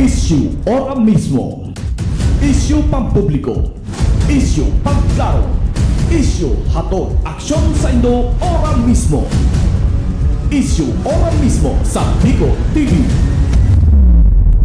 Issue ora mismo. Issue pampubliko. Issue pagklaro. Issue hatod aksyon sa Indo ora mismo. Issue ora mismo sa Bicol TV.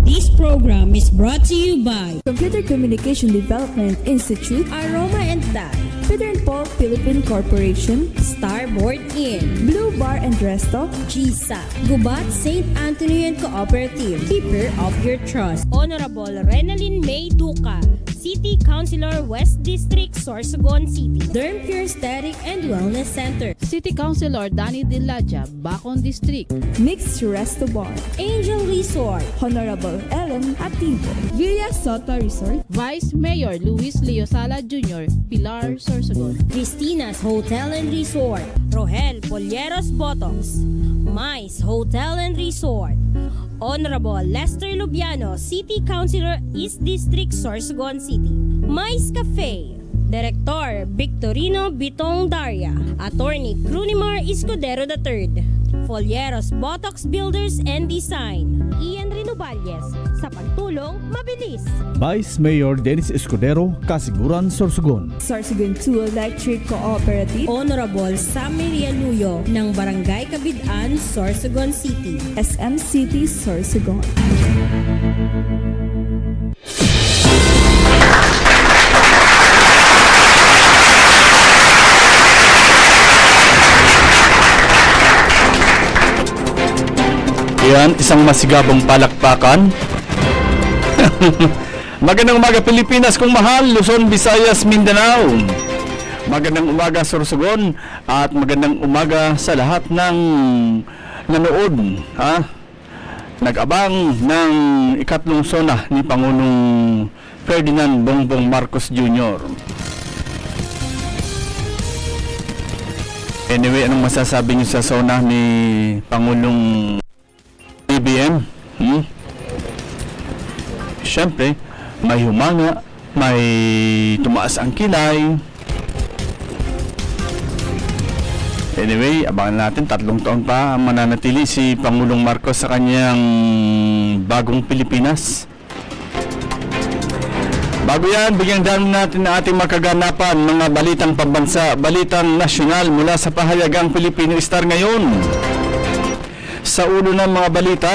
This program is brought to you by Computer Communication Development Institute, Aroma and Dye, Peter and Paul Philippine Corporation, Starboard Inn, Blue Bar and Resto, GSA, Gubat St. Anthony and Cooperative, Keeper of Your Trust, Honorable Renalyn May Duca, City Councilor West District, Sorsogon City, Derm Pure Aesthetic and Wellness Center, City Councilor Danny Diladja, Bacon District, Mixed Resto Bar, Angel Resort, Honorable Ellen Ativo, Villa Soto Resort, Vice Mayor Luis Leosala Jr., Pilar Sorsogon, Christina's Hotel and Resort, Rohel Polleros Botox, Mais Hotel and Resort, Honorable Lester Lubiano, City Councilor East District, Sorsogon City, Mais Cafe, Director Victorino Bitong Daria, Attorney Crunimar Escudero III, Folleros Botox Builders and Design, Ian Rinovalles, sa pagtulong mabilis. Vice Mayor Dennis Escudero, Kasiguran, Sorsogon. Sorsogon 2 Electric Cooperative, Honorable Sammy Rialuyo ng Barangay Kabidaan, Sorsogon City. SM City Sorsogon. Yan, isang masigabong palakpakan. Magandang umaga Pilipinas kung mahal, Luzon, Visayas, Mindanao. Magandang umaga Sorsogon at magandang umaga sa lahat ng nanood, nag-abang ng ikatlong sona ni Pangulong Ferdinand Bongbong Marcos Jr. Anyway, anong masasabi niyo sa sona ni Pangulong BBM? Siyempre, may humanga, may tumaas ang kilay. Anyway, abangan natin, 3 taon pa mananatili si Pangulong Marcos sa kanyang bagong Pilipinas. Bago yan, bigyan dami natin na ating makaganapan, mga balitang pambansa, balitang nasyonal mula sa pahayagang Pilipino Star ngayon. Sa ulo ng mga balita,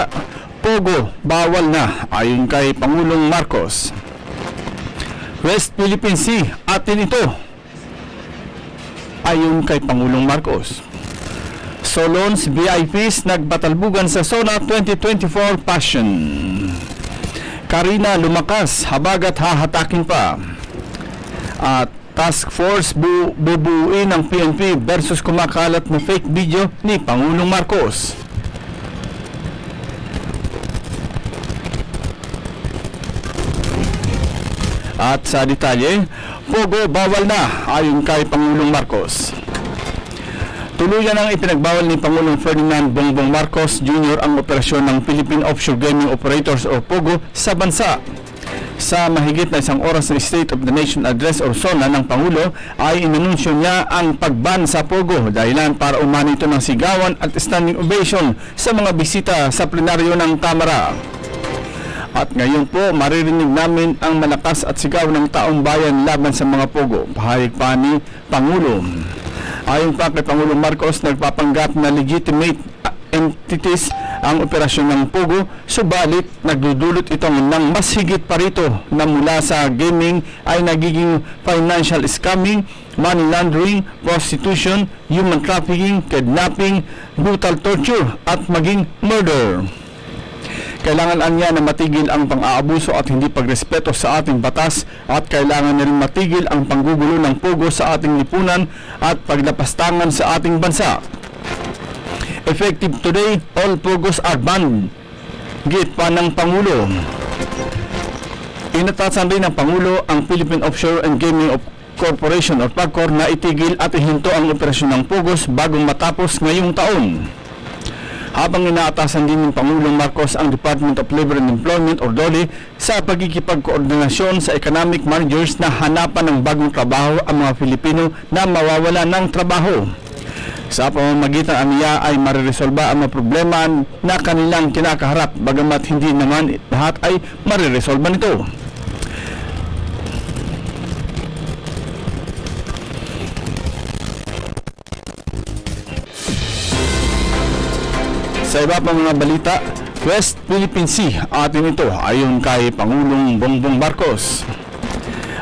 Pogo bawal na ayon kay Pangulong Marcos. West Philippine Sea, atin ito ayon kay Pangulong Marcos. Solon's VIPs nagbatalbugan sa SONA 2024 Passion. Karina lumakas, habagat hahatakin pa. At Task Force bubuuin ng PNP versus kumakalat na fake video ni Pangulong Marcos. At sa detalye, Pogo bawal na ayon kay Pangulong Marcos. Tuluyan ang ipinagbawal ni Pangulong Ferdinand Bongbong Marcos Jr. ang operasyon ng Philippine Offshore Gaming Operators o POGO sa bansa. Sa mahigit na 1 oras na State of the Nation Address o SONA ng Pangulo ay inanunsyo niya ang pagban sa POGO dahilan para umani ito ng sigawan at standing ovation sa mga bisita sa plenaryo ng Kamara. At ngayon po, maririnig namin ang malakas at sigaw ng taong bayan laban sa mga pogo. Pahayag pa ni Pangulo. Ayon pa kay Pangulong Marcos, nagpapanggap na legitimate entities ang operasyon ng pogo, subalit nagdudulot itong ng mas higit pa rito na mula sa gaming ay nagiging financial scamming, money laundering, prostitution, human trafficking, kidnapping, brutal torture at maging murder. Kailangan anya na matigil ang pang-aabuso at hindi pagrespeto sa ating batas at kailangan na rin matigil ang panggugulo ng pogo sa ating lipunan at paglapastangan sa ating bansa. Effective today, all pogos are banned. Git pa ng Pangulo. Inatasan rin ng Pangulo ang Philippine Offshore and Gaming Corporation o PAGCOR na itigil at ihinto ang operasyon ng pogos bagong matapos ngayong taon. Habang inaatasan din ng Pangulong Marcos ang Department of Labor and Employment o DOLE sa pagkikipagkoordinasyon sa economic managers na hanapan ng bagong trabaho ang mga Pilipino na mawawala ng trabaho. Sa pamamagitan aniya ay mariresolba ang mga problema na kanilang kinakaharap, bagamat hindi naman lahat ay mariresolba nito. Sa iba pang mga balita, West Philippine Sea atin ito ayon kay Pangulong Bongbong Marcos.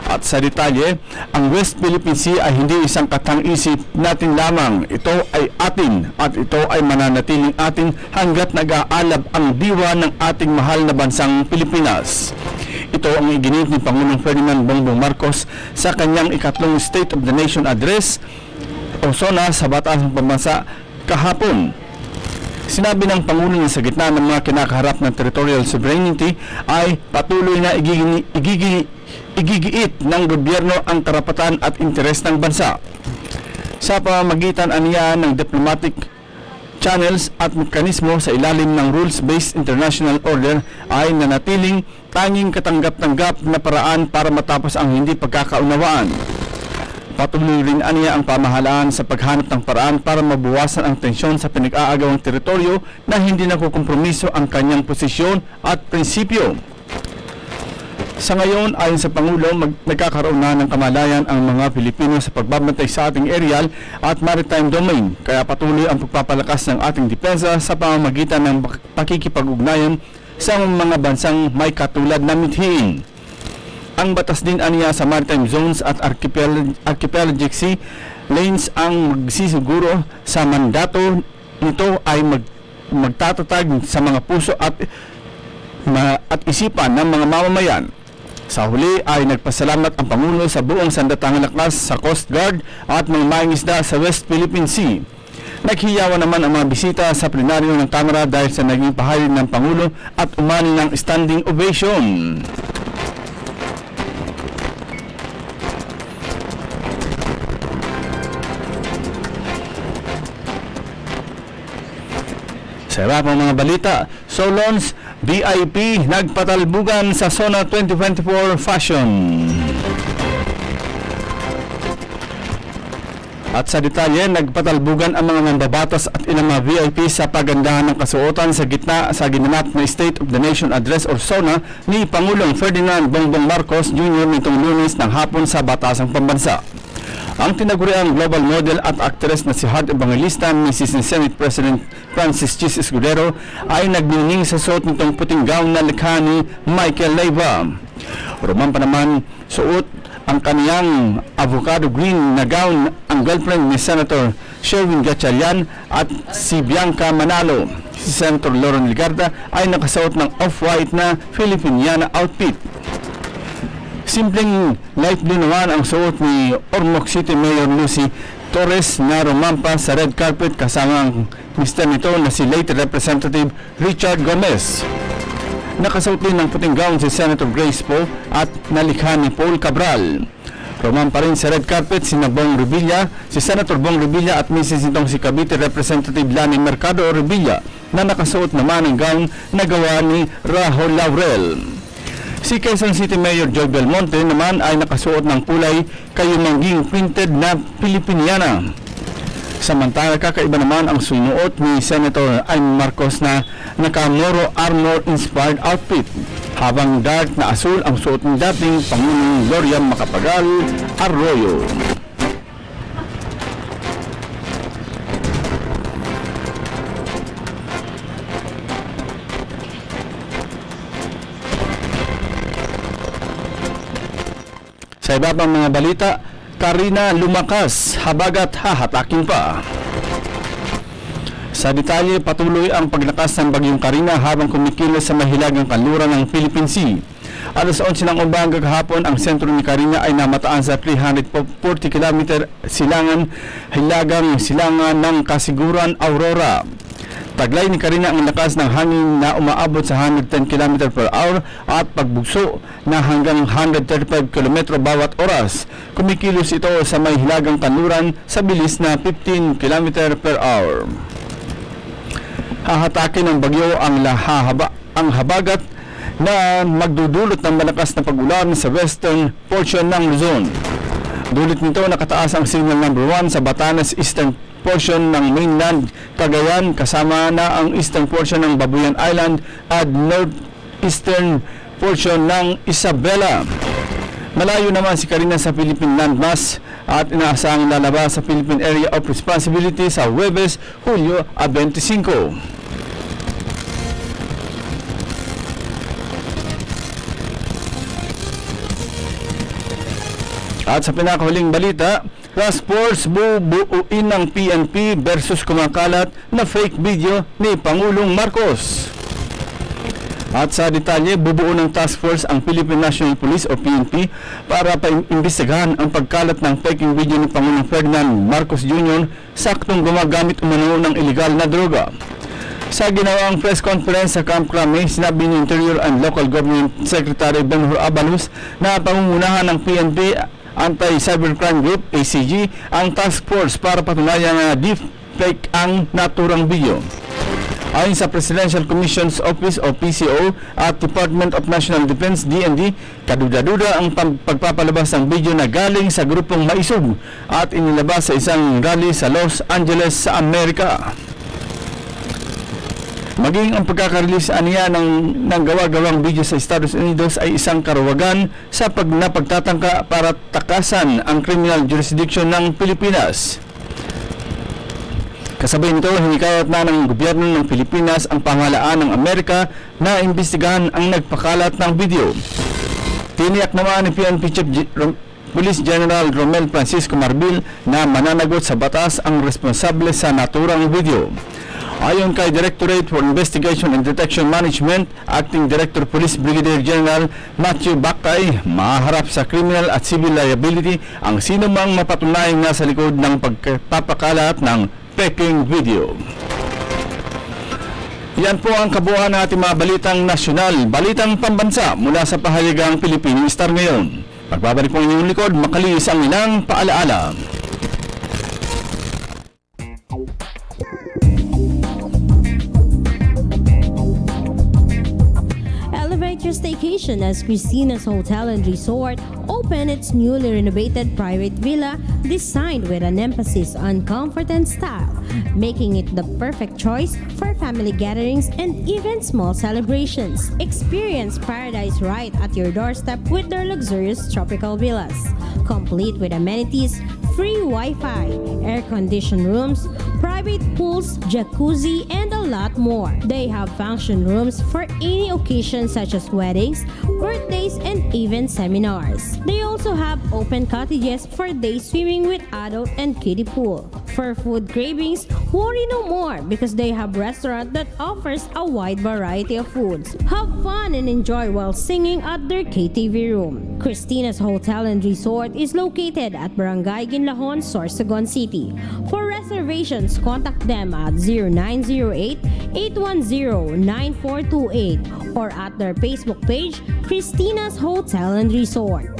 At sa detalye, ang West Philippine Sea ay hindi isang katang-isip natin lamang. Ito ay atin at ito ay mananatiling atin hanggat nag-aalab ang diwa ng ating mahal na bansang Pilipinas. Ito ang iginit ni Pangulong Ferdinand Bongbong Marcos sa kanyang ikatlong State of the Nation Address o SONA sa Batasang Pambansa kahapon. Sinabi ng Pangulo na sa gitna ng mga kinakaharap ng territorial sovereignty ay patuloy na igigiit ng gobyerno ang karapatan at interes ng bansa. Sa pamamagitan aniya ng diplomatic channels at mekanismo sa ilalim ng rules-based international order ay nanatiling tanging katanggap-tanggap na paraan para matapos ang hindi pagkakaunawaan. Patuloy rin aniya ang pamahalaan sa paghanap ng paraan para mabawasan ang tensyon sa pinag-aagawang teritoryo na hindi nakukompromiso ang kanyang posisyon at prinsipyo. Sa ngayon, ayon sa Pangulo, nagkakaroon na ng kamalayan ang mga Pilipino sa pagbabantay sa ating aerial at maritime domain, kaya patuloy ang pagpapalakas ng ating depensa sa pamamagitan ng pakikipag-ugnayan sa mga bansang may katulad na mithiin. Ang batas din aniya sa maritime zones at archipelagic sea lanes ang magsisiguro sa mandato nito ay magtatatag sa mga puso at isipan ng mga mamamayan. Sa huli ay nagpasalamat ang Pangulo sa buong sandatahang lakas sa Coast Guard at mga mangingisda sa West Philippine Sea. Naghiyawan naman ang mga bisita sa plenaryo ng Kamara dahil sa naging pahayag ng Pangulo at umani ng standing ovation. Sa iba pang mga balita, Solon's VIP nagpatalbugan sa SONA 2024 Fashion. At sa detalye, nagpatalbugan ang mga mambabatas at ilang mga VIP sa pagandahan ng kasuotan sa gitna sa ginanap na State of the Nation Address or SONA ni Pangulong Ferdinand Bongbong Marcos Jr. nitong Lunes ng hapon sa Batasang Pambansa. Ang tinaguriang global model at actress na si Heart Evangelista, Mrs. Senate President Francis Chis Escudero ay nagnining sa suot nitong puting gown na likha ni Michael Leyva. Roman pa naman suot ang kaniyang avocado green na gown ang girlfriend ni Senator Sherwin Gatchalian at si Bianca Manalo. Si Senator Loren Legarda ay nakasuot ng off-white na Filipiniana outfit. Simpleng light blue naman ang suot ni Ormoc City Mayor Lucy Torres na rumampa sa red carpet kasama ang mister nito na si late Representative Richard Gomez. Nakasuot din ng puting gown si Senator Grace Poe at nalikha ni Paul Cabral. Rumampa rin sa red carpet si Bong Revilla, si Senator Bong Revilla at Mrs. nitong si Cavite Representative Lani Mercado Revilla na nakasuot naman ng gown na gawa ni Rahul Laurel. Si Quezon City Mayor Joy Belmonte naman ay nakasuot ng kulay kayumangging printed na Filipiniana. Samantala, kakaiba naman ang sunuot ni Senator Amy Marcos na naka-Moro Armor-inspired outfit, habang dark na asul ang suot ng dating Pangulong Gloria Macapagal Arroyo. Sa iba pang mga balita, Karina lumakas, habagat hahatakin pa. Sa detalye, patuloy ang paglakas ng bagyong Karina habang kumikilos sa mahilagang kanluran ng Philippine Sea. Alas 11 ng umaga kahapon, ang sentro ni Karina ay namataan sa 340 km hilagang silangan ng Kasiguran, Aurora. Taglay ni Karina ang lakas ng hangin na umaabot sa 110 km per hour at pagbugso na hanggang 135 km bawat oras. Kumikilos ito sa may hilagang kanluran sa bilis na 15 km per hour. Hahatakin ng bagyo ang habagat na magdudulot ng malakas na pag-ulan sa western portion ng Luzon. Dulot nito nakataas ang signal number 1 sa Batanes Eastern portion ng mainland Cagayan kasama na ang eastern portion ng Babuyan Island at northeastern portion ng Isabela. Malayo naman si Karina sa Philippine Landmass at inaasahang lalabas sa Philippine Area of Responsibility sa Huwebes, Hulyo 25. At sa pinakahuling balita, task force bubuuin ng PNP versus kumakalat na fake video ni Pangulong Marcos. At sa detalye, bubuo ng task force ang Philippine National Police o PNP para paimbestigahan ang pagkalat ng faking video ni Pangulong Ferdinand Marcos Jr. saktong gumagamit umano ng illegal na droga. Sa ginawang press conference sa Camp Crame, sinabi ni Interior and Local Government Secretary Benhur Abalos na pangungunahan ng PNP Anti-Cybercrime Group ACG ang task force para patunayan na deepfake ang naturang video. Ayon sa Presidential Commission's Office o PCO at Department of National Defense DND, kaduda-duda ang pagpapalabas ng video na galing sa grupong Maisog at inilabas sa isang rally sa Los Angeles sa Amerika. Maging ang pagkakarelease aniya ng gawa-gawang video sa Estados Unidos ay isang karawagan sa pagtatangka para takasan ang criminal jurisdiction ng Pilipinas. Kasabay nito, hinikayat na ng gobyerno ng Pilipinas ang pamahalaan ng Amerika na imbestigahan ang nagpakalat ng video. Tiniyak naman ni PNP Chief Police General Romel Francisco Marbil na mananagot sa batas ang responsable sa naturang video. Ayon kay Directorate for Investigation and Detection Management, Acting Director Police Brigadier General Matthew Bakay, maharap sa criminal at civil liability ang sinumang mapatunayang nasa likod ng pagpapakalat ng faking video. Yan po ang kabuuan ng ating mga balitang nasyonal, balitang pambansa mula sa pahayagang Pilipino Star ngayon. Pagbabalik po ang inyong likod, makalis ang ilang paalaala. Elevate your staycation as Christina's Hotel and Resort opened its newly renovated private villa designed with an emphasis on comfort and style, making it the perfect choice for family gatherings and even small celebrations. Experience paradise right at your doorstep with their luxurious tropical villas, complete with amenities, free Wi-Fi, air-conditioned rooms, private pools, jacuzzi, and a lot more. They have function rooms for any occasion such as weddings, birthdays, and even seminars. They also have open cottages for day swimming with adult and kiddie pool. For food cravings, worry no more because they have restaurant that offers a wide variety of foods. Have fun and enjoy while singing at their KTV room. Christina's Hotel and Resort is located at Barangay Ginlahon, Sorsogon City. For reservations, contact them at 0908-810-9428 or at their Facebook page, Christina's Hotel and Resort.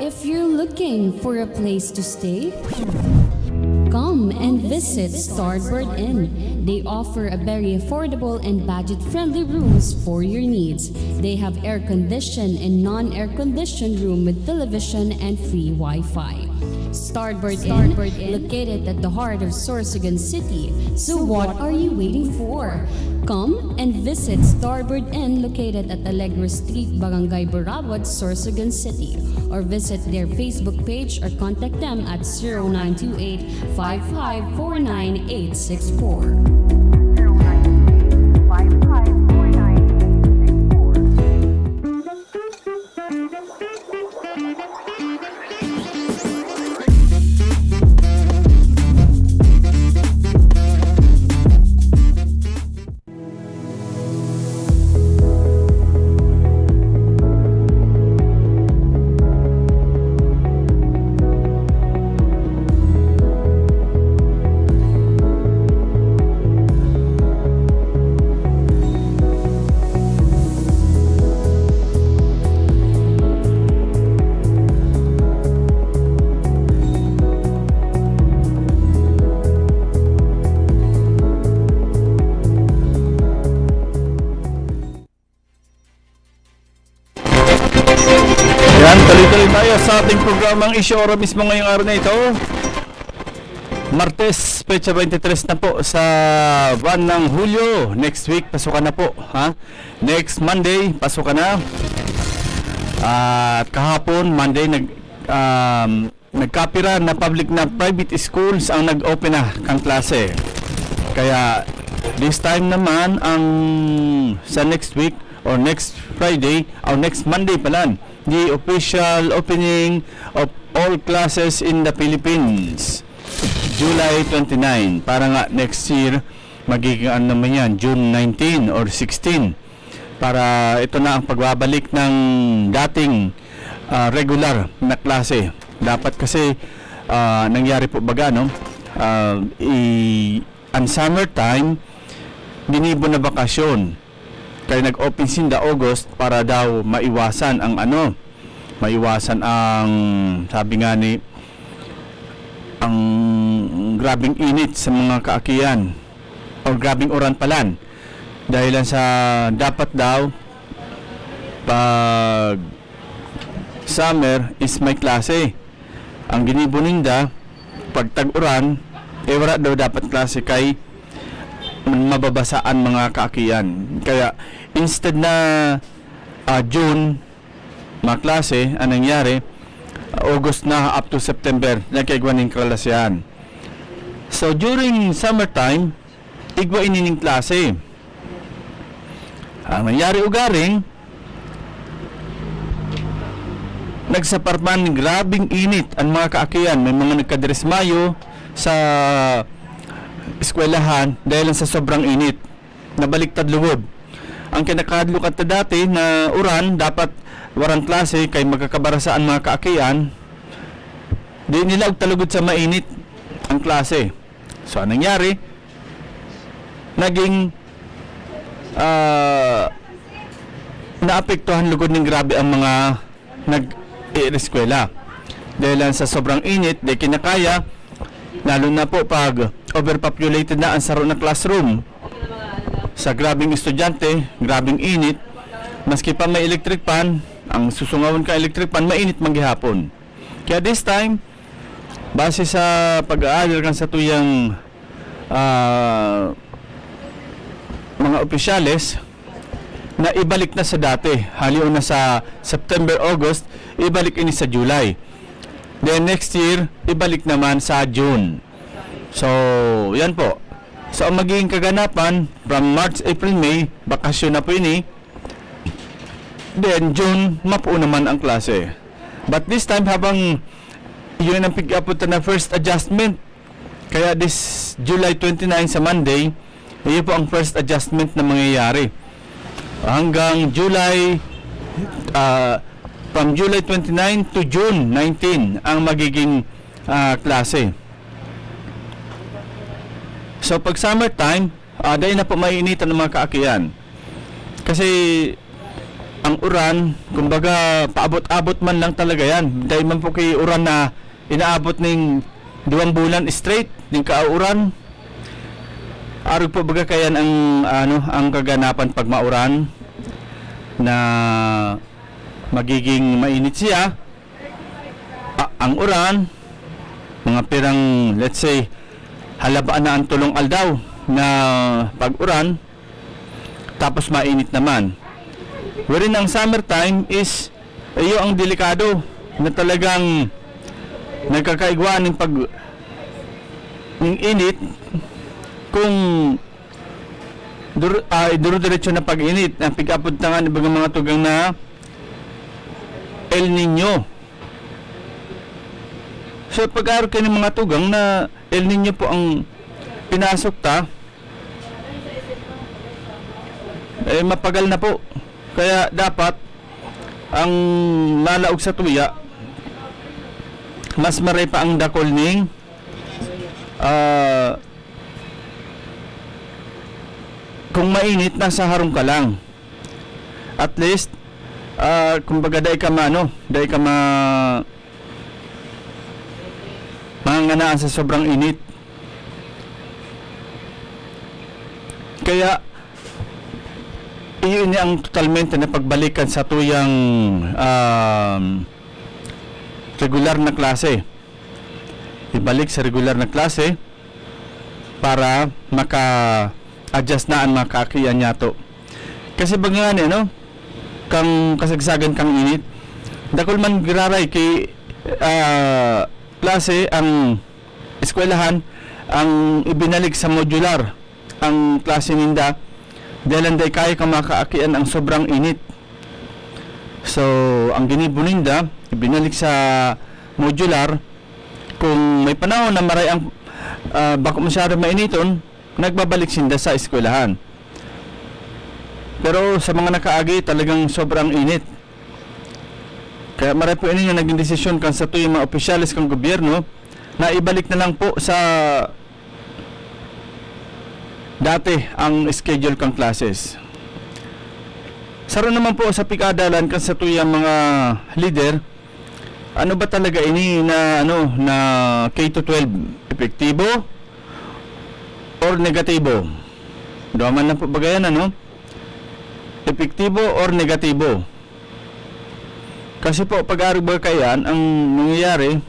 if you're looking for a place to stay, come and visit Starboard Inn. They offer a very affordable and budget-friendly rooms for your needs. They have air-conditioned and non-air-conditioned room with television and free Wi-Fi. Starboard Inn, located at the heart of Sorsogon City. So what are you waiting for? Come and visit Starboard Inn located at Alegre Street, Barangay Burabot, Sorsogon City. Or visit their Facebook page or contact them at 0928-5549-864. Yan, tuloy-tuloy tayo sa ating programang Isyu Ora mismo ngayong araw na ito. Martes, petsa 23 na po sa buwan ng Hulyo. Next week, pasukan na po. Ha? Next Monday, pasukan na. At kahapon, Monday, nagkapira na public na private schools ang nag-open na kang klase. Kaya, this time naman, sa next week, or next Friday, or next Monday pala, the official opening of all classes in the Philippines. July 29. Para nga next year, magiging ano naman yan, June 19 or 16. Para ito na ang pagbabalik ng dating regular na klase. Dapat kasi, nangyari po baga, no? Ang summertime, binibo na bakasyon. Kaya nag-open sinda August para daw maiwasan ang maiwasan ang sabi nga ni ang grabing init sa mga kaakian o grabing uran palan dahil lang sa dapat daw pag summer is may klase. Ang ginibo ninda pag tag-uran wala daw dapat klase kay mababasaan mga kaakian. Kaya instead na June mga klase, anong nangyari? August na up to September nagkaigwan ng kalasyan. So during summertime, igwa inining klase. Ang nangyari ugaring nagsaparman grabing init ang mga kaakian. May mga nagkadresmayo sa eskwelahan dahil sa sobrang init. Nabaliktad luwod. Ang kinakadlo kat dati na uran dapat warang klase kay magkakabarasaan mga kaakian. Di nila og talugod sa mainit ang klase. So anong nangyari? Naging naapektuhan lugod ng grabe ang mga nag-eskwela. Dahil lang sa sobrang init, di kinakaya, lalo na po pag overpopulated na ang saro na classroom. Sa grabing estudyante, grabing init, maski pa may electric fan, ang susungawan ka electric fan, mainit maghihapon. Kaya this time, base sa pag-aaral kan sa tuyang mga opisyales, na ibalik na sa dati. Haliw na sa September, August, ibalik ini sa July. Then next year, ibalik naman sa June. So, yan po. So, ang magiging kaganapan from March, April, May, bakasyon na po ini. Then, June, mapuo naman ang klase. But this time, habang yun ang pick up na first adjustment. Kaya this July 29 sa Monday, yun po ang first adjustment na mangyayari. Hanggang July, from July 29 to June 19, ang magiging klase. So pag summertime, dahil na po maininitan ng mga kaakian. Kasi ang uran, kumbaga paabot-abot man lang talaga yan. Dahil man po kay uran na inaabot ng 2 bulan straight ng kauran. Arog po baga kayan ang kaganapan pag mauran na magiging mainit siya. Ang uran, mga pirang let's say halabaan na ang tulong aldaw na pag-uran, tapos mainit naman. Wherein ang summertime is iyo ang delikado na talagang nagkakaigwaan ng ng init kung duro-diretso na pag-init ang pig-apod na nga ng mga tugang na El Nino. So pag-aro kayo ng mga tugang na El Nino po ang pinasok ta, mapagal na po. Kaya dapat ang malaog sa tuya, mas maray pa ang dakol ning kung mainit, nasa harong ka lang. At least kumbaga day ka mangangaan sa sobrang init. Kaya iyon ang totalmente na pagbalikan sa tuyang regular na klase. Ibalik sa regular na klase para maka-adjust na ang makakiyan niyato. Kasi baga nga no, kang kasagsagan kang init, dakol man giraray kay klase ang eskwelahan ang ibinalik sa modular ang klase ninda. Dahil day kaya ka makaakian ang sobrang init. So, ang ginibuninda, ibinalik sa modular. Kung may panahon na maray ang bako masyado mainiton, nagbabalik sinda sa eskwelahan. Pero sa mga nakaagi, talagang sobrang init. Kaya maray po inyo naging desisyon kan sa tuyong mga opisyalis kang gobyerno na ibalik na lang po sa dati ang schedule kang classes. Saro naman po sa pikadalan kan sa tuyang mga leader, ano ba talaga ini na na K-12 epektibo or negatibo? Duman na po bagayan epektibo or negatibo? Kasi po pag-aaral ba kayan ang nangyayari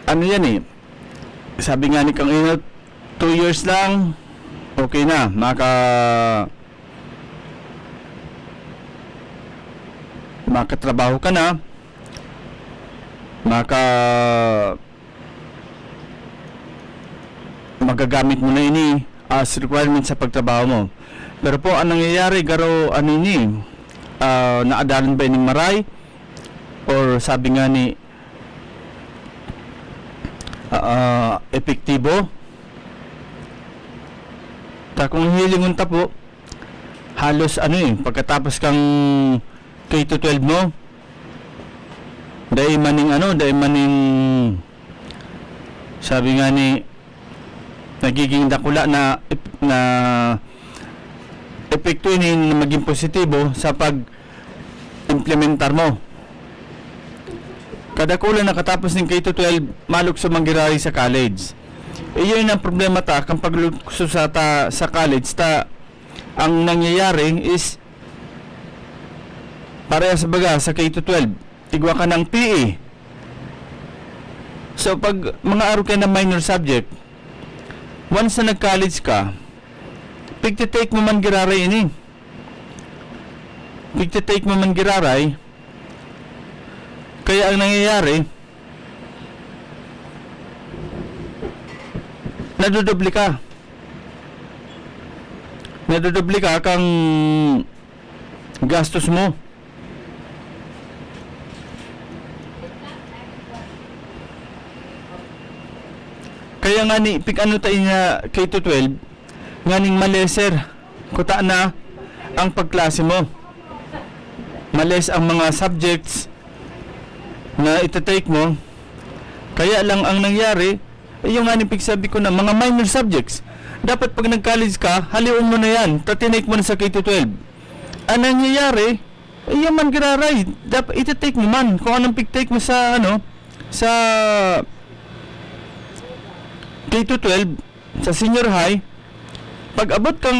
ano yan sabi nga ni Kang Inot, 2 years lang okay na, makatrabaho ka na, magagamit mo na ini as requirement sa pagtrabaho mo. Pero po ang nangyayari garo naadalan ba ining maray or sabi nga ni epektibo ta kung hilingon ta po halos pagkatapos kang K-12 mo dahil maning sabi nga ni nagiging dakula na epekto na maging positibo sa pag-implementar mo. Kada kulang nakatapos ng K-12 maluk sa manggirari sa college. Iyon ang problema ta kang paglukso sa college ang nangyayari is pareha sa baga sa K-12 tigwa ka ng PE. So pag mga araw ka na minor subject, once na nag-college ka, pigtitake mo man giraray kaya ang nangyayari nadodoble ka kang gastos mo. Kaya nga ni tayo na K-12 nga ning maleser kuta na ang pagklase mo, males ang mga subjects na itatake mo. Kaya lang ang nangyari yung nga nipig sabi ko na mga minor subjects. Dapat pag nag-college ka, haliun mo na yan. Tatinake mo na sa K-12. Ang nangyayari, yung man giraray. Dapat iti-take mo man. Kung anong pick-take mo sa, sa K-12, sa senior high, pag abot kang,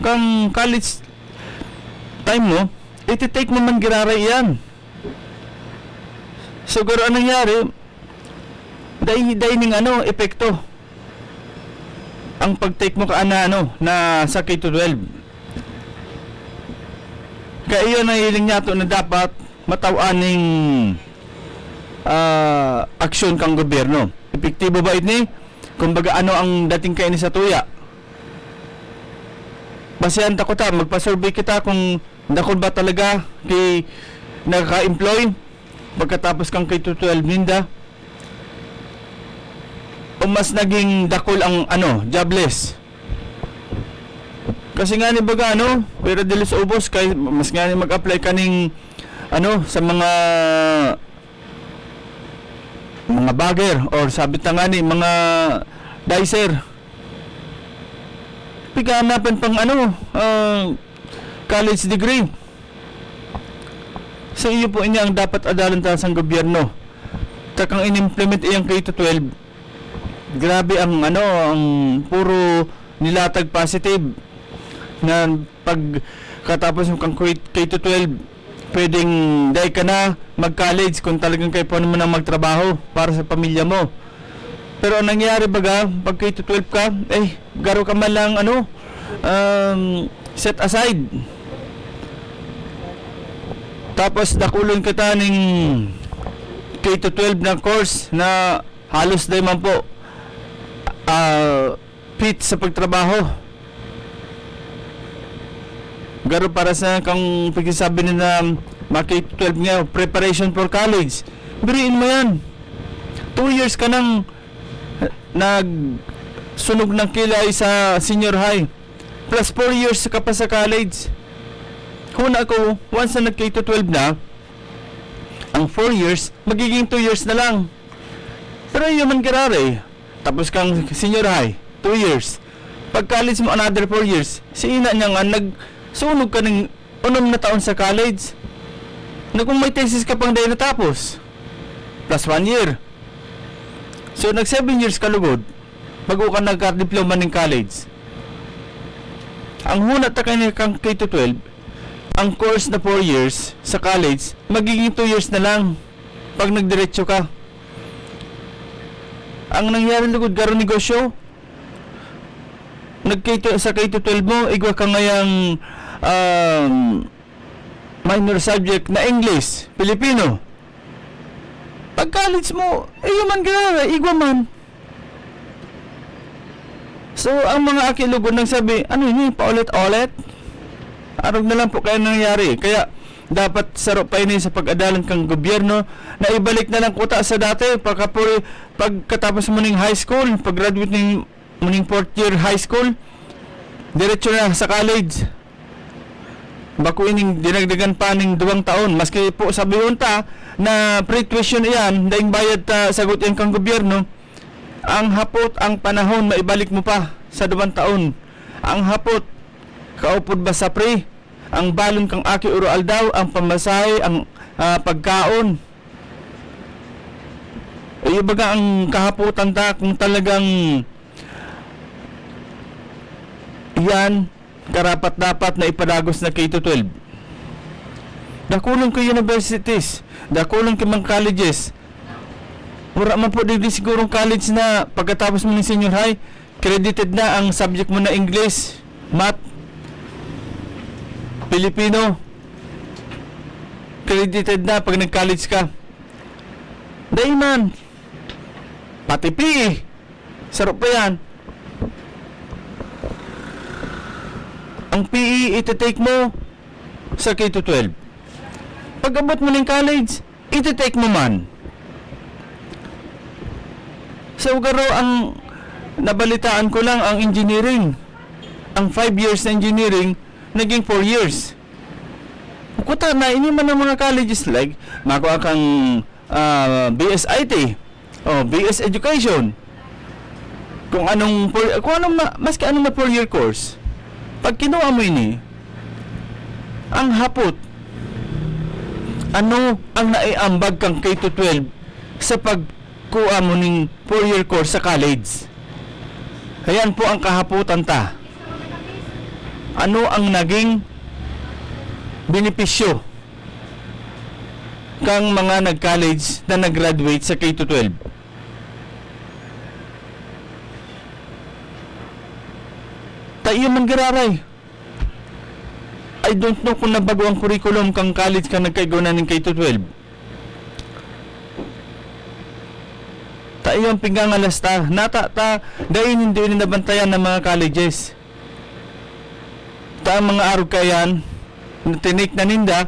kang college time mo, iti-take mo man giraray yan. So, garo anong nangyari, ning epekto ang pag-take mo ka na sa K-12. Kaya iyon ang hiling niya to na dapat matawaning aksyon kang gobyerno. Epektibo ba ini? Kumbaga ang dating kaini sa tuya. Basihan ta ko ta, magpa-survey kita kung dakon ba talaga kay nagka-employ pagkatapos kang K-12 ninda. O mas naging dakol ang jobless. Kasi nga ni baga pero dilis ubos kay mas nga ni mag-apply kaning sa mga bagger or sabit na nga ni mga dicer. Piganapan pang college degree. Sa iyo po ang dapat adalantahan sa gobyerno. Takang in-implement iyang K-12. Grabe ang puro nilatag positive na pagkatapos mo kang K-12 pwedeng dahil ka na mag-college kung talagang kayo po naman ang magtrabaho para sa pamilya mo. Pero ang nangyari baga pag K-12 ka, garo ka man lang set aside. Tapos nakulon kita ng K-12 na course na halos day man po fit sa pagtrabaho. Garo para sa kang pagsasabi nila K-12 nga, preparation for college. Biriin mo yan. 2 years ka nang nagsunog ng kilay sa senior high. Plus 4 years ka pa sa college. Kung ako, once na nag-K-12 na, ang 4 years, magiging 2 years na lang. Pero yung man karare, tapos kang senior high, 2 years. Pag college mo, another 4 years. Si ina niya nga, nagsunog ka ng 6 na taon sa college. Na kung may thesis ka pang dahil natapos, plus 1 year. So, nag 7 years ka lugod, bago ka nagka-diploma ng college. Ang hunat na kayo kang K-12, ang course na 4 years sa college, magiging 2 years na lang pag nagdiretso ka. Ang nangyari lugod, garo negosyo. Sa K-12 mo, igwa ka ngayang minor subject na English, Filipino. Pag college mo, man gano'n, igwa man. So, ang mga akilugod nang sabi, paulit-ulit? Arog na lang po kaya nangyari. Kaya, dapat sarap pa ini sa pag-adalan kang gobyerno na ibalik na lang kuta sa dati pagkatapos mo ng high school, pag-graduate ng 4th year high school, diretso na sa college. Baku ining dinagdagan pa ng 2 taon. Maski po sabihin ta na pre-tuition iyan, daing bayad ta sagot yan kang gobyerno, ang hapot, ang panahon, maibalik mo pa sa 2 taon. Ang hapot, kaupod ba sa pre? Ang balon kang aki uro aldaw, ang pamasahe, ang pagkaon. Iyo baga ang kahaputan ta kung talagang yan karapat dapat na ipadagos na K-12. Dakulong ka universities, dakulong ka mga colleges. Mura man po din sigurong college na pagkatapos mo ng senior high, credited na ang subject mo na English, Math, Filipino. Credited na pag nag-college ka. Dahil man, pati PE, sarap pa yan. Ang PE, iti-take mo sa K-12. Pag abot mo ng college, iti-take mo man. So, garo ang nabalitaan ko lang ang engineering. Ang 5 years na engineering, naging 4 years. Kuta na, ini man ang mga colleges like, makuha kang BS IT, o BS Education. kung anong maski anong na 4-year course, pag kinuha mo ini, ang hapot, ano ang naiambag kang K-12 sa pagkuha mo ng 4-year course sa college? Ayan po ang kahaputan ta. Ano ang naging benepisyo kang mga nag-college na nag-graduate sa K-12? Tayo man giraray. I don't know kung nabago ang curriculum kang college kang nagkaigo na ng K-12. Tayo ang pinggang alasta. Dahil hindi rin nabantayan ng mga colleges. Ta ang mga arog kayan na tinik na ninda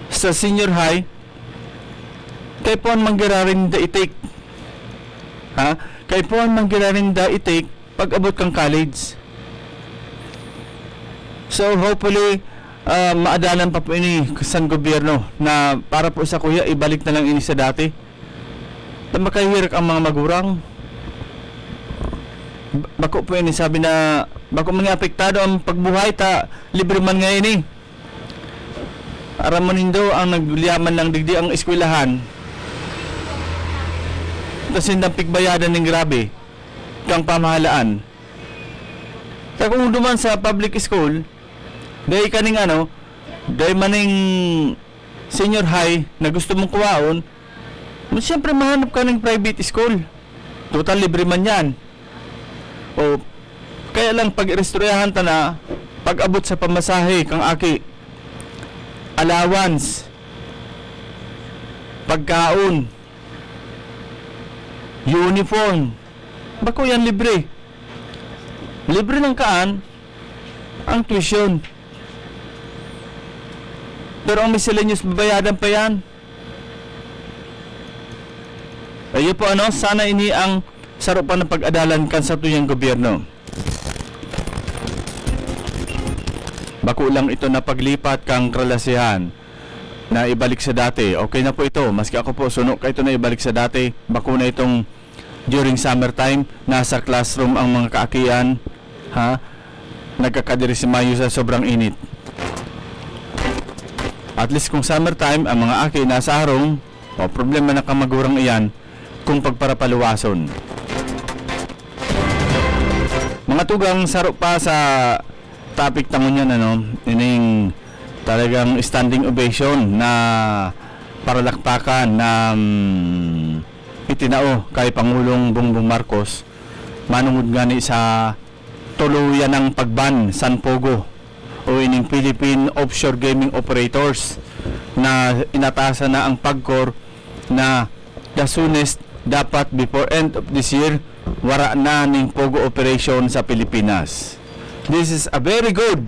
sa senior high kay po ang manggirarin da itik. Ha? Kay po ang manggirarin da itik pag abot kang college. So hopefully maadalan pa po ini sa gobyerno na para po sa kuya ibalik na lang ini sa dati. Makahirak ang mga magurang. Bako po ini sabi na bako mga apektado ang pagbuhay ta libre man ngayon eh. Aram mo nindo ang nagliyaman lang digdi ang eskwelahan. Tapos yung pigbayadan ng grabe kang pamahalaan. Kaya kung duman sa public school, dahil kaning dahil maning senior high na gusto mong kuwaon, siyempre mahanap ka ng private school. Total libre man yan. O, kaya lang pag restoryahan ta na, pag abot sa pamasahe kang aki, allowance, pagkaon, uniform, bako yan libre. Libre ng kaan ang tuition. Pero ang miscellaneous babayadan pa yan. Ayun po sana ini ang sarupan ng pag-adalan kan sa tuyang gobyerno. Bako lang ito na paglipat kang kalasihan na ibalik sa dati. Okay na po ito. Maski ako po suno ka ito na ibalik sa dati. Bako na itong during summertime, nasa classroom ang mga kaakian, ha? Nagkakadiri si Mayo sa sobrang init. At least kung summertime, ang mga aki nasa harong, problema na kamagurang iyan kung pagparapaluwason. Mga tugang saro pa sa topic tangon yan, ining talagang standing ovation na paralakpakan na itinao kay Pangulong Bongbong Marcos manungod gani sa tuluyan ng pagban San Pogo o ining Philippine Offshore Gaming Operators na inatasan na ang PAGCOR na the soonest dapat before end of this year wara na ning Pogo operation sa Pilipinas. This is a very good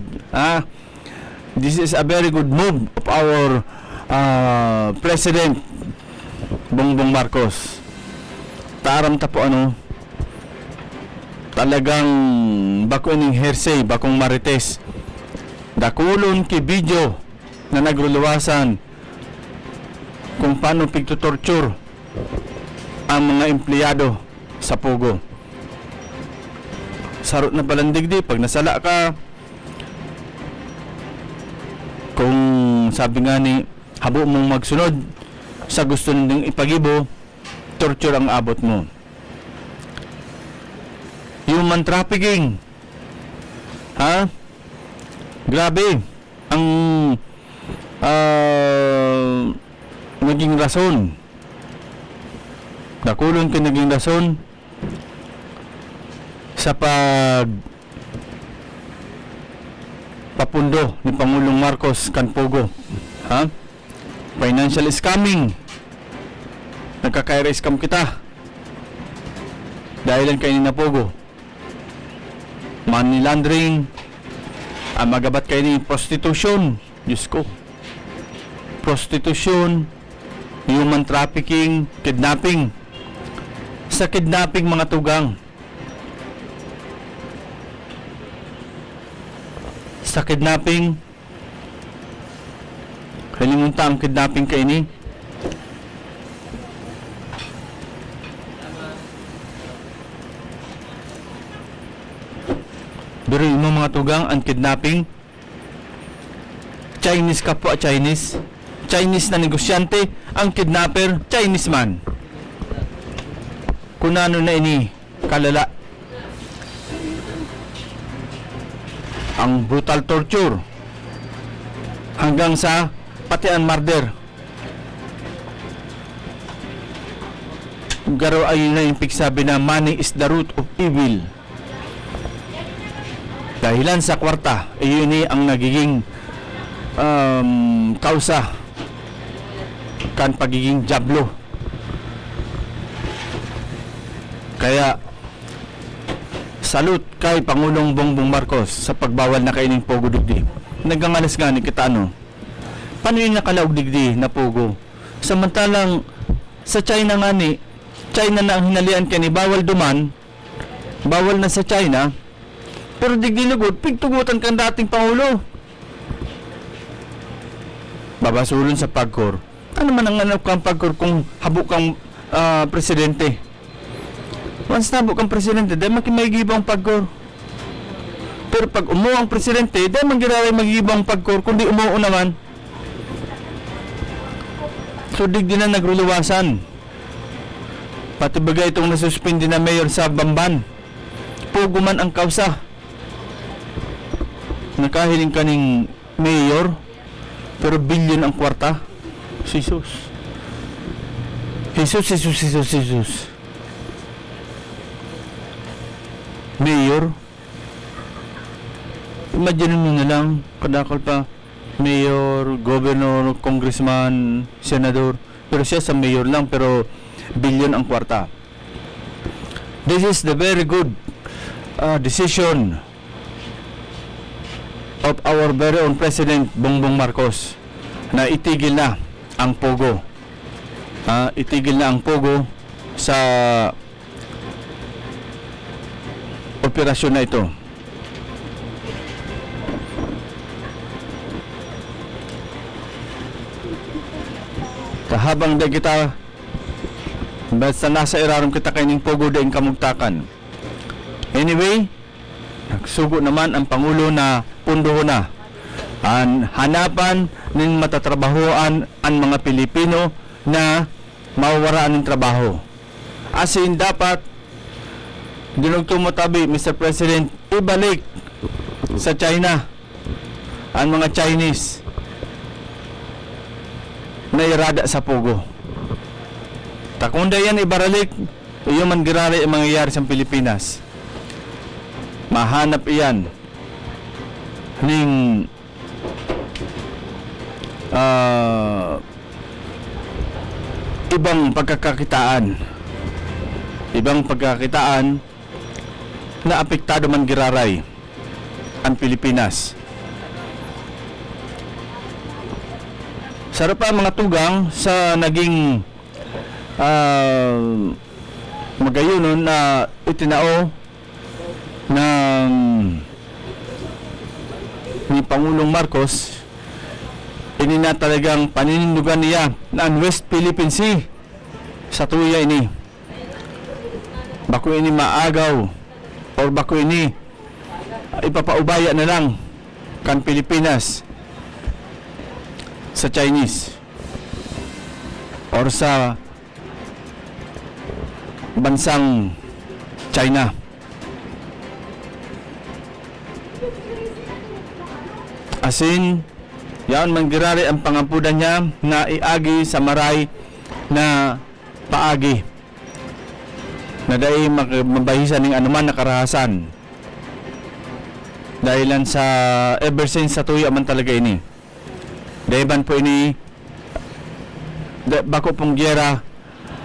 move of our President Bongbong Marcos. Taaram ta po talagang bako ning hearsay, bakong marites dakulon ki video na nagruluwasan kung paano pigtutorture ang mga empleyado sa Pogo. Sarot na balandigdi pag nasala ka, kung sabi nga ni habo mong magsunod sa gusto ninding ipagibo, torture ang abot mo. Human trafficking, ha? Grabe ang naging rason. Nakulon ka naging rason sa papundo ni Pangulong Marcos kan Pogo, ha? Financial scamming. Nagkakaira scam kita dahilan kayo ni Pogo. Money laundering, magabat kayo ni prostitution. Diyos ko, prostitution, human trafficking, kidnapping. Sa kidnapping mga tugang, sa kidnapping, kalimunta ang kidnapping kayo ni Pero yung mga tugang, ang kidnapping, Chinese kapwa Chinese. Chinese na negosyante, ang kidnapper, Chinese man. Kung ano na ini, kalala. Ang brutal torture. Hanggang sa patian murder. Garo ay na yung pigsabi na money is the root of evil. Dahilan sa kwarta, iyon ang nagiging kausa kan pagiging jablo. Kaya salute kay Pangulong Bongbong Marcos sa pagbawal na kaining pogo digdi. Nagangalas nga ni kita ano. Paano yung nakalaog digdi na pogo? Samantalang sa China nga ni, China na ang hinalian kaya ni bawal duman, bawal na sa China, pero digdi lugod, pigtugutan kang dating Pangulo. Babasulon sa pagkor. Ano man ang anak kang pagkor kung habok kang presidente? Once nabok kang presidente, dahil makimagibang pagkor. Pero pag umuo ang presidente, dahil magiraray magibang pagkor, kundi umuo naman. So digdi na nagruluwasan. Pati bagay itong nasuspindi na mayor sa Bamban. Pugo man ang kausa. Nakahiling kaning mayor, pero bilyon ang kwarta. Jesus. Mayor. Imagine nyo na lang, kadakol pa, mayor, governor, congressman, senador. Pero siya sa mayor lang, pero bilyon ang kwarta. This is the very good decision of our very own President Bongbong Marcos na itigil na ang pogo. Itigil na ang pogo sa operasyon na ito. Habang di kita basta nasa irarom kita kaining pogo din kamugtakan. Anyway, nagsugo naman ang Pangulo na pundoho na ang hanapan ng matatrabahoan ang mga Pilipino na mawawaraan ng trabaho. As in, dapat dinugtumutabi, Mr. President, ibalik sa China ang mga Chinese na irada sa pogo. Takunda yan ibaralik, iyo man girari ang mangyayari sa Pilipinas. Mahanap iyan ning ibang pagkakakitaan na apektado man giraray ang Pilipinas. Sarap pa mga tugang sa naging magayunon na itinao ng ni Pangulong Marcos. Ini na talagang paninindugan niya na ang West Philippine Sea sa tuya ini. Bako ini maagaw or bako ini ipapaubaya na lang kan Pilipinas sa Chinese or sa bansang China. Asin, yan manggirari ang pangampudan niya na iagi sa maray na paagi na dahil mabahisan ng anuman na karahasan dahilan sa ever since sa tuya man talaga ini. Dahiban po ini bako pong giyera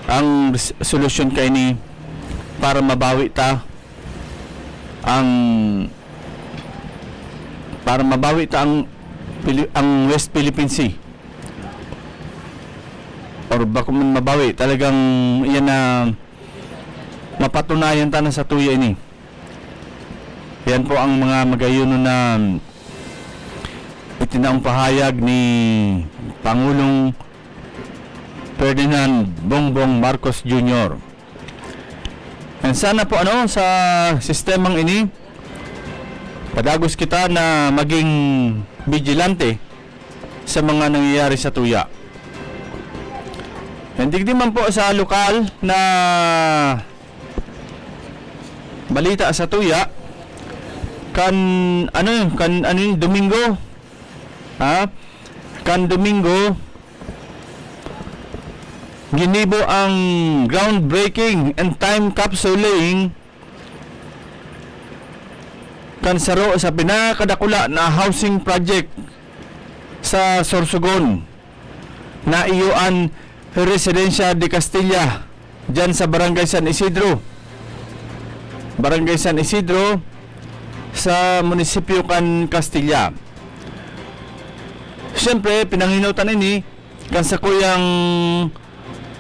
ang solusyon kay ni para mabawi ta ang West Philippine Sea or bako man mabawi talagang yan na mapatunayan ta na sa tuya ini. Yan po ang mga magayuno na itinaong pahayag ni Pangulong Ferdinand Bongbong Marcos Jr. And sana po sa sistemang ini Padagos kita na maging vigilante sa mga nangyayari sa tuya. Hindi din man po sa lokal na balita sa tuya kan Domingo. Kan Domingo ginibo ang groundbreaking and time capsule laying kan saro sa pinakadakula na housing project sa Sorsogon na iyuan Residencia de Castilla dyan sa Barangay San Isidro sa munisipyo kan Castilla. Siyempre pinanghinutan ini kan sa kuyang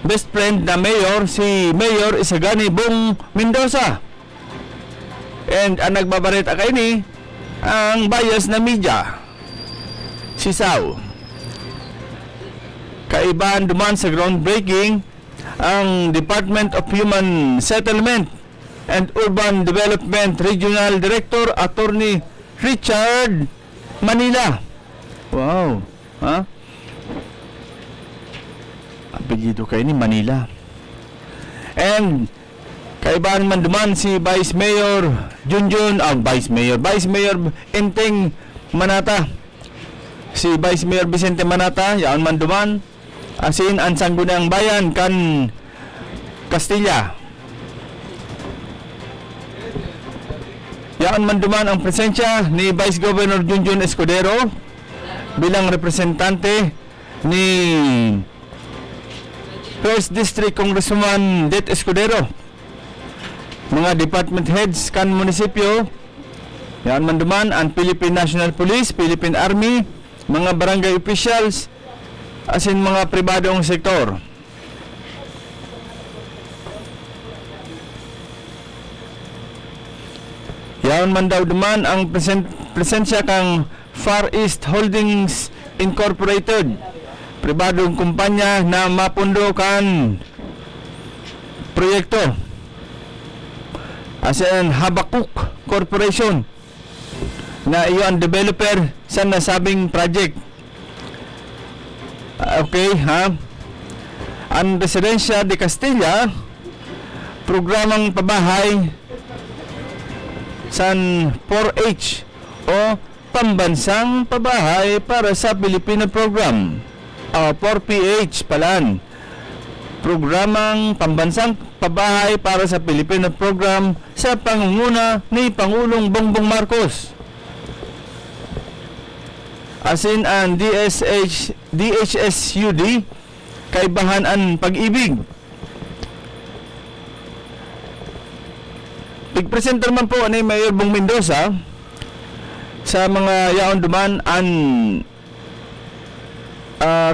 best friend na mayor, si Mayor Isagani Bong Mendoza. And ang nagbabarita kay ni ang bias na media, si Sao. Kaibahan duman sa groundbreaking ang Department of Human Settlement and Urban Development Regional Director Attorney Richard Manila. Wow. Apelyido kay ni Manila. And kaibahan man duman si Vice Mayor Vice Mayor Enteng Manata. Si Vice Mayor Vicente Manata, yaan man duman asin ang Sangguniang Bayan kan Castilla. Yaan man duman ang presensya ni Vice Governor Junjun Escudero bilang representante ni First District Congressman Det Escudero, mga department heads kan munisipyo, yan man duman ang Philippine National Police, Philippine Army, mga barangay officials, asin mga pribadong sektor. Yan man daw duman ang presensya kang Far East Holdings Incorporated, pribadong kumpanya na mapundo kan proyekto. Asin Habakuk Corporation na iyon developer sa nasabing project. Okay, ang Residencia de Castilla, programang pabahay san 4H o Pambansang Pabahay para sa Pilipino Program. 4PH palan. Programang Pambansang Pabahay para sa Pilipino Program sa pangunguna ni Pangulong Bongbong Marcos. Asin ang DHSUD kaibahan ang pag-ibig. Pig-presenter man po ni Mayor Bong Mendoza sa mga yaon duman ang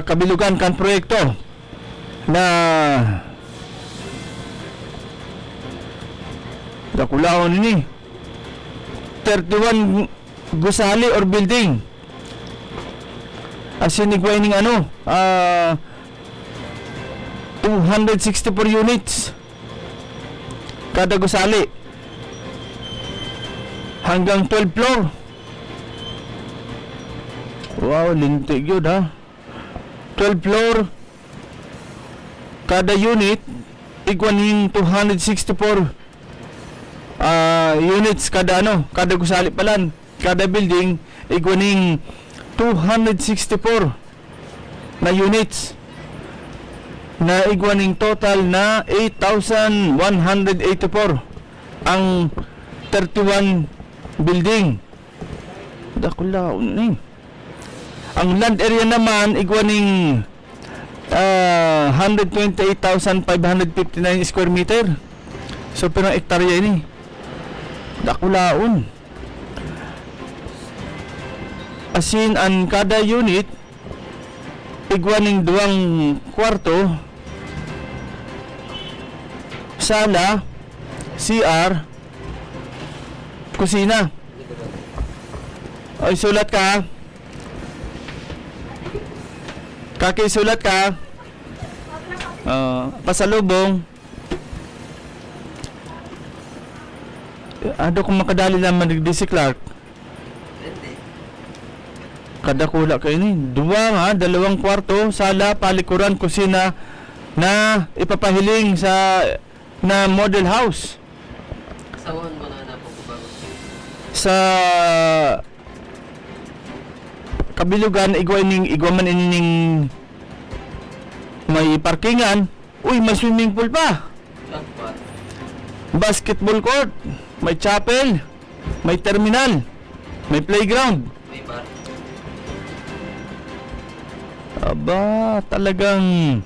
kabilugan kan proyekto na dakulaon ini 31 gusali or building asin igway ning 264 units kada gusali hanggang 12 floor. Wow, lintig yun 12 floor kada unit igwaning 264 units kada kada gusali palan, kada building igwaning 264 na units na igwaning total na 8,184 ang 31 building. Dakulaon ni. Ang land area naman igwaning 128,559 square meter. So pero hektarya ini. Dakulaon. Asin ang kada unit igwaning 2 kwarto, sala, CR, kusina. Ay, sulat ka. Sulat ka. Pasalubong. Ado kung makadali naman si Clark. Kadakula kayo ni. Dalawang kwarto, sala, palikuran, kusina na ipapahiling na model house. Sawon mo na po ba? Sa kabilugan, igwaman ining may parkingan. Uy, may swimming pool pa. Dapat. Basketball court, may chapel, may terminal, may playground. May bar. Aba, talagang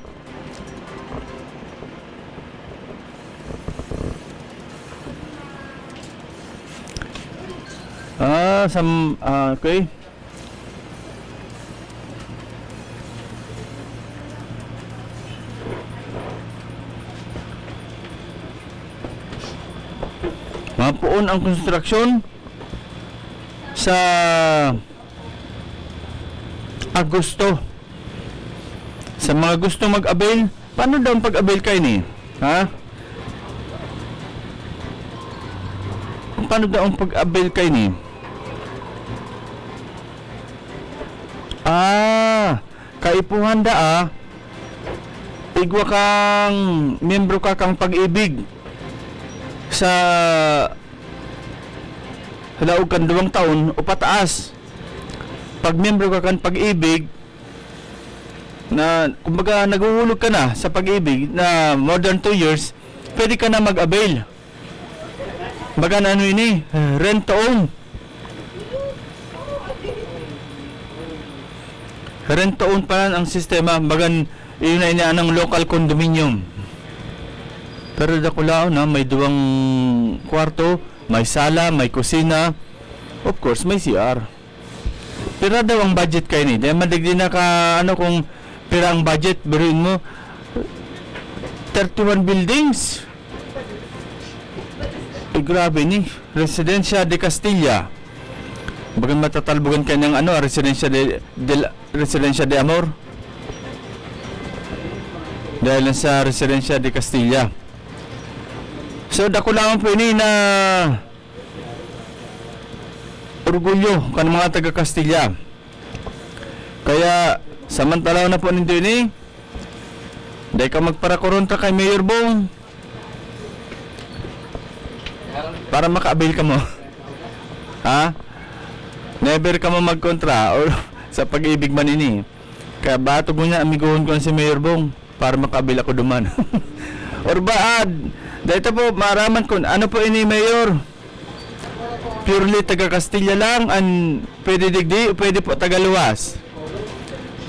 okay. Mapuon ang konstruksyon sa Agosto. Sa mga gusto mag-avail, paano daw ang pag-avail kayo ni? Ha? Paano daw ang pag-avail kayo ni? Kaipuhan igwa kang miyembro ka kang pag-ibig sa halaog kan 2 taon o pataas. Pag miyembro ka kang pag-ibig na kumbaga naguhulog ka na sa pag-ibig na more than 2 years, pwede ka na mag-avail. Baga na ano ini, rent to own. Rent to own pa ang sistema, bagan yun na inaan ng local condominium. Pero dakulao na may 2 kwarto, may sala, may kusina, of course may CR. Pero daw ang budget kayo ni, dahil madigdi na ka kung pira ang budget, biruin mo 31 buildings. Grabe ni, Residencia de Castilla. Bagan matatalbugan kayo ng Residencia de Amor. Dahil sa Residencia de Castilla. So dako lang po ini na orgulyo kan mga taga Castilla. Kaya samantala na po ninyo ini, dahil ka magparakoronta kay Mayor Bong para maka-avail ka mo. Ha? Never ka mo magkontra or sa pag-ibig man ini. Kaya bato mo niya amiguhon ko si Mayor Bong para maka-avail ako duman. Or baad, dahil po maraman ko ano po ini Mayor, purely taga Castilla lang ang pwede digdi o pwede po taga luwas.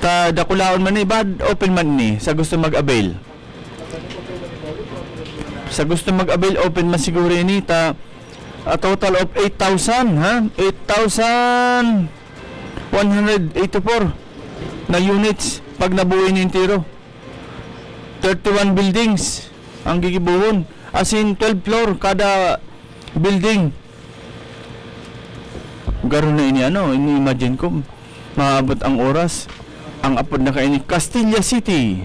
Ta dakulaon man ni bad open man ni sa gusto mag-avail. Sa gusto mag-avail open man siguro ini ta a total of 8,000 ha? 8,184 na units pag nabuhay ni tiro. 31 buildings ang gigibuhon. As in 12 floor kada building. Garo na ini ini-imagine ko maabot ang oras ang apod na kaini Castilla City.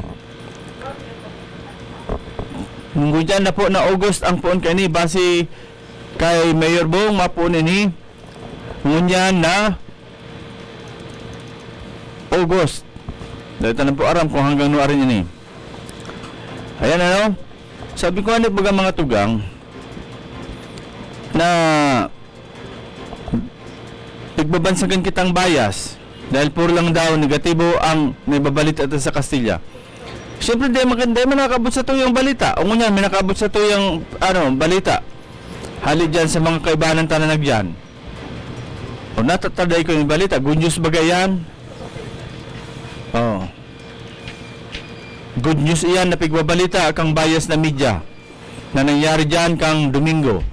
Nunggu dyan na po na August ang poon kaini base kay Mayor Bong mapuon ini ngunyan na August. Dahil tanong po aram kung hanggang nuarin ini. Ayan sabi ko baga mga tugang na igbabansagan kitang bias dahil puro lang daw negatibo ang nababalita sa Castilla. Siyempre di man nakabot sa to yung balita. O ngunyan, may nakabot sa to yung balita. Hali dyan sa mga kaibahan ng tananag dyan. O natataday ko yung balita. Good news bagay yan. Good news iyan na pigbabalita kang bias na media na nangyari dyan kang Domingo.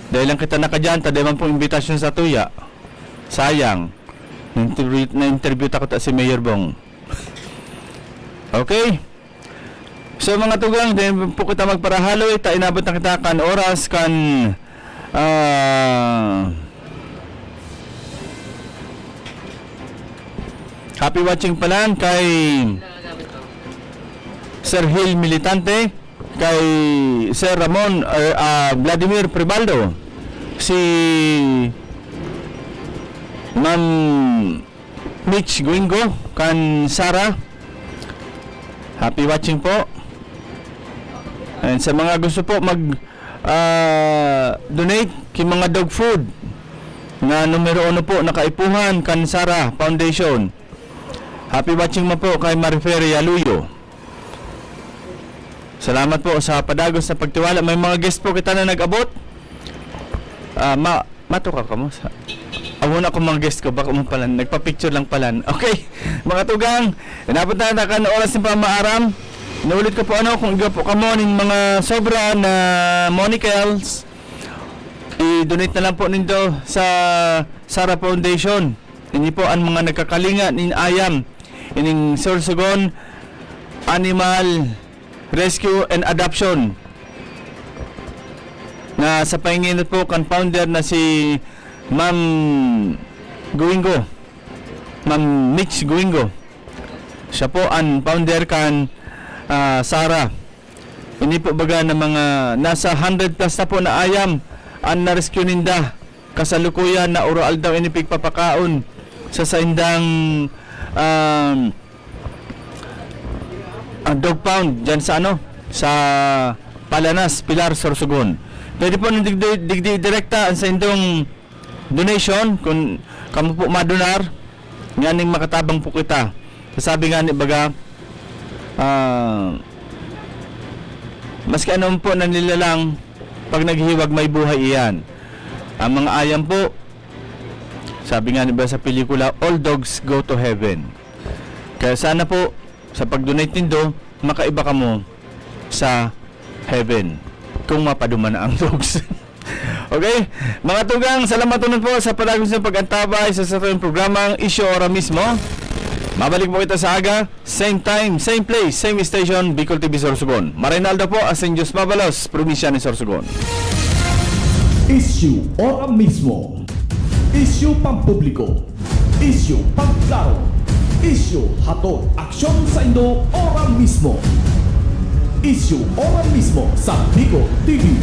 Dahil lang kita nakadyan, taday man pong imbitasyon sa tuya. Sayang. Na-interview ako si Mayor Bong. Okay? So mga tugang, dahil po kita magparahalo, inabot na kita kan oras, kan happy watching pala kay Sir Hill Militante, kay Sir Ramon Vladimir Pribaldo, si Ma'am Mitch Guingo kan Sara. Happy watching po. And sa mga gusto po mag donate kay mga dog food na numero 1 po nakaipuhan kan Sara Foundation. Happy watching mo po kay Marifere Aluyo. Salamat po sa padagos sa pagtiwala. May mga guest po kita na nag-abot. Matuka ka mo sa awon ako mga guest ko, baka mo palan, nagpa-picture lang palan. Okay, mga tugang, inabot na kan oras ng pamaaram. Naulit ko po kung iga po kamo ng mga sobra na monicals, i-donate na lang po nindo sa Sara Foundation. Ini po ang mga nagkakalinga nin ayam, ining Sorsogon Animal Rescue and Adoption. Na sa pahinginot po kan founder na si Ma'am Guingo, Ma'am Mitch Guingo. Siya po ang founder kan Sara. Ini po baga na mga nasa 100 plus na po na ayam ang na-rescue ninda. Kasalukuyan na oral daw inipig papakaon sa saindang dog pound dyan sa sa Palanas, Pilar, Sorsogon. Pwede po nang digdi direkta ang sa indong donation kung kamo po madonar nganing makatabang po kita. Sabi nga ni baga maski anong po nanilalang pag naghihiwag may buhay iyan. Ang mga ayam po, sabi nga ni ba sa pelikula, all dogs go to heaven. Kaya sana po sa pag-donate nindo makaiba ka mo sa heaven kung mapaduma na ang dogs. Okay? Mga tugang, salamat ulit po sa palagos ng pag-antabay sa sa programang Isyo Ora Mismo. Mabalik po kita sa aga, same time, same place, same station, Bicol TV Sorsogon. Marinaldo po, Asin Diyos Mabalos, probinsya ni Sorsogon. Isyu Ora Mismo. Isyu pampubliko. Isyu pangklaro. Isyu hatod aksyon sa Indo Ora Mismo. Isyu Ora Mismo sa Bicol TV.